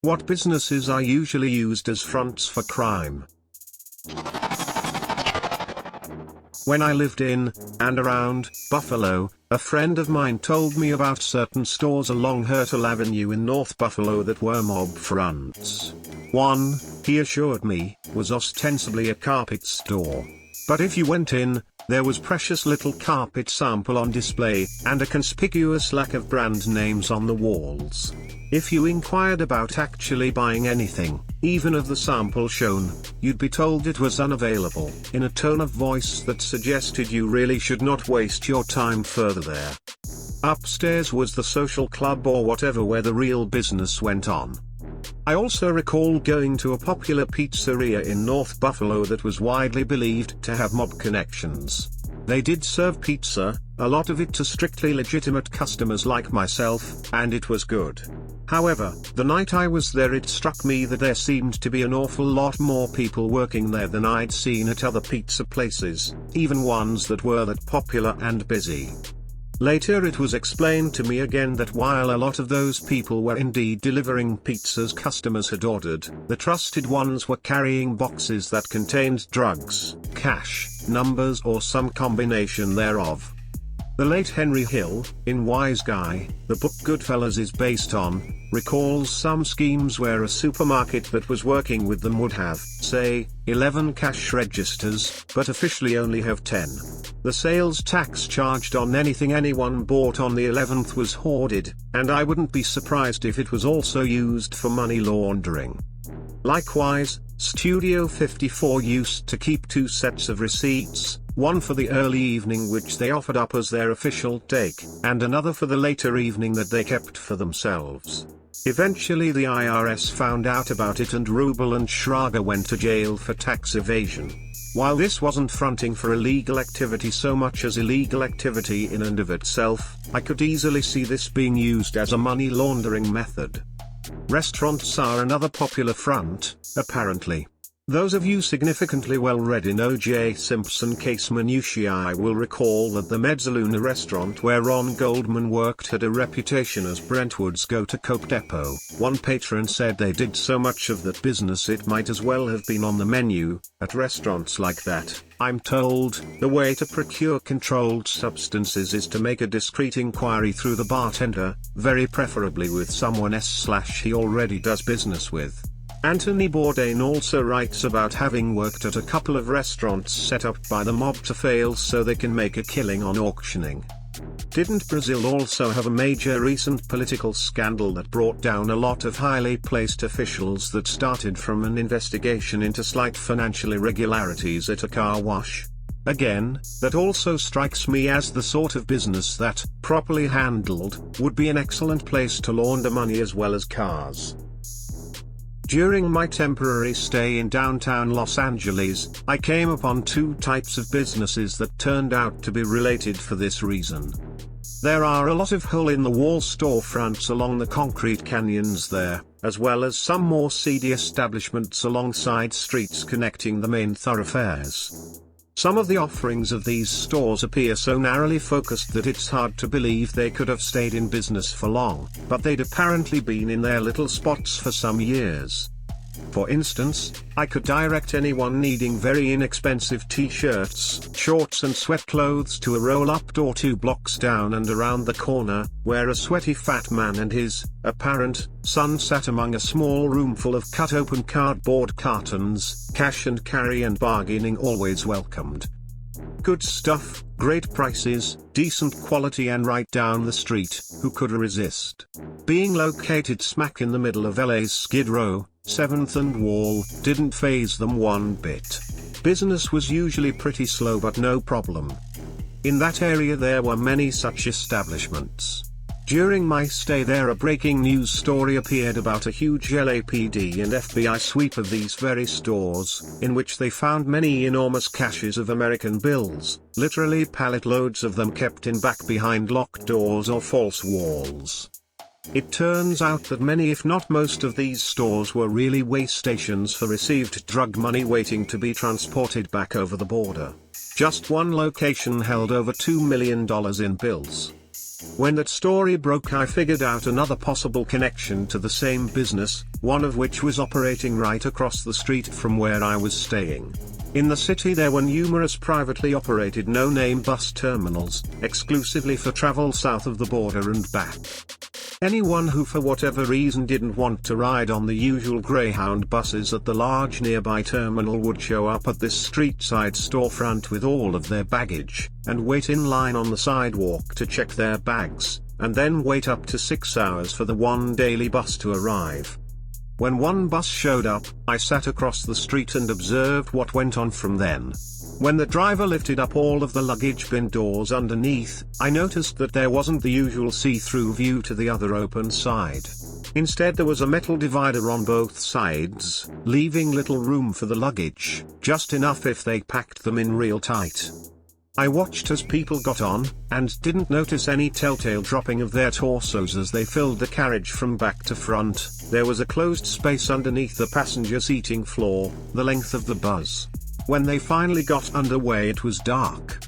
What businesses are usually used as fronts for crime? When I lived in, and around, Buffalo, a friend of mine told me about certain stores along Hertel Avenue in North Buffalo that were mob fronts. One, he assured me, was ostensibly a carpet store. But if you went in, there was precious little carpet sample on display, and a conspicuous lack of brand names on the walls. If you inquired about actually buying anything, even of the sample shown, you'd be told it was unavailable, in a tone of voice that suggested you really should not waste your time further there. Upstairs was the social club or whatever where the real business went on. I also recall going to a popular pizzeria in North Buffalo that was widely believed to have mob connections. They did serve pizza, a lot of it to strictly legitimate customers like myself, and it was good. However, the night I was there it struck me that there seemed to be an awful lot more people working there than I'd seen at other pizza places, even ones that were that popular and busy. Later it was explained to me again that while a lot of those people were indeed delivering pizzas customers had ordered, the trusted ones were carrying boxes that contained drugs, cash, numbers or some combination thereof. The late Henry Hill, in Wise Guy, the book Goodfellas is based on, recalls some schemes where a supermarket that was working with them would have, say, 11 cash registers, but officially only have 10. The sales tax charged on anything anyone bought on the 11th was hoarded, and I wouldn't be surprised if it was also used for money laundering. Likewise, Studio 54 used to keep 2 sets of receipts, one for the early evening which they offered up as their official take, and another for the later evening that they kept for themselves. Eventually the IRS found out about it and Rubel and Schrager went to jail for tax evasion. While this wasn't fronting for illegal activity so much as illegal activity in and of itself, I could easily see this being used as a money laundering method. Restaurants are another popular front, apparently. Those of you significantly well read in O.J. Simpson case minutiae will recall that the Mezzaluna restaurant where Ron Goldman worked had a reputation as Brentwood's go-to Coke depot. One patron said they did so much of that business it might as well have been on the menu. At restaurants like that, I'm told, the way to procure controlled substances is to make a discreet inquiry through the bartender, very preferably with someone he already does business with. Anthony Bourdain also writes about having worked at a couple of restaurants set up by the mob to fail so they can make a killing on auctioning. Didn't Brazil also have a major recent political scandal that brought down a lot of highly placed officials that started from an investigation into slight financial irregularities at a car wash? Again, that also strikes me as the sort of business that, properly handled, would be an excellent place to launder money as well as cars. During my temporary stay in downtown Los Angeles, I came upon 2 types of businesses that turned out to be related for this reason. There are a lot of hole-in-the-wall storefronts along the concrete canyons there, as well as some more seedy establishments alongside streets connecting the main thoroughfares. Some of the offerings of these stores appear so narrowly focused that it's hard to believe they could have stayed in business for long, but they'd apparently been in their little spots for some years. For instance, I could direct anyone needing very inexpensive t-shirts, shorts and sweat clothes to a roll-up door 2 blocks down and around the corner, where a sweaty fat man and his apparent son sat among a small room full of cut-open cardboard cartons, cash and carry and bargaining always welcomed. Good stuff, great prices, decent quality and right down the street, who could resist? Being located smack in the middle of LA's Skid Row, 7th and Wall, didn't faze them one bit. Business was usually pretty slow but no problem. In that area there were many such establishments. During my stay there a breaking news story appeared about a huge LAPD and FBI sweep of these very stores, in which they found many enormous caches of American bills, literally pallet loads of them kept in back behind locked doors or false walls. It turns out that many if not most of these stores were really way stations for received drug money waiting to be transported back over the border. Just one location held over $2 million in bills. When that story broke, I figured out another possible connection to the same business, one of which was operating right across the street from where I was staying. In the city there were numerous privately operated no-name bus terminals, exclusively for travel south of the border and back. Anyone who for whatever reason didn't want to ride on the usual Greyhound buses at the large nearby terminal would show up at this street-side storefront with all of their baggage, and wait in line on the sidewalk to check their bags, and then wait up to 6 hours for the one daily bus to arrive. When one bus showed up, I sat across the street and observed what went on from then. When the driver lifted up all of the luggage bin doors underneath, I noticed that there wasn't the usual see-through view to the other open side. Instead there was a metal divider on both sides, leaving little room for the luggage, just enough if they packed them in real tight. I watched as people got on, and didn't notice any telltale dropping of their torsos as they filled the carriage from back to front. There was a closed space underneath the passenger seating floor, the length of the bus. When they finally got underway it was dark.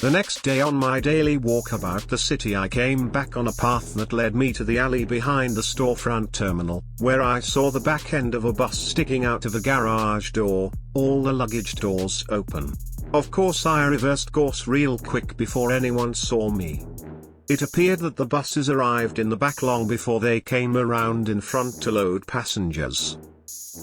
The next day on my daily walk about the city I came back on a path that led me to the alley behind the storefront terminal, where I saw the back end of a bus sticking out of a garage door, all the luggage doors open. Of course I reversed course real quick before anyone saw me. It appeared that the buses arrived in the back long before they came around in front to load passengers.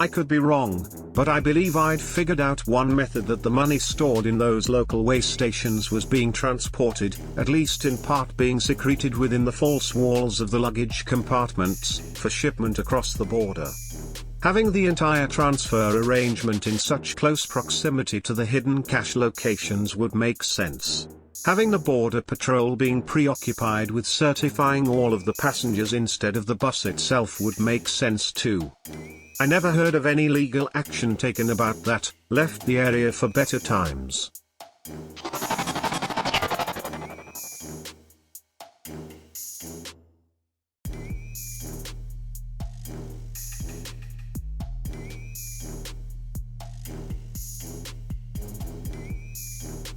I could be wrong, but I believe I'd figured out one method that the money stored in those local way stations was being transported, at least in part being secreted within the false walls of the luggage compartments, for shipment across the border. Having the entire transfer arrangement in such close proximity to the hidden cash locations would make sense. Having the border patrol being preoccupied with certifying all of the passengers instead of the bus itself would make sense too. I never heard of any legal action taken about that, left the area for better times.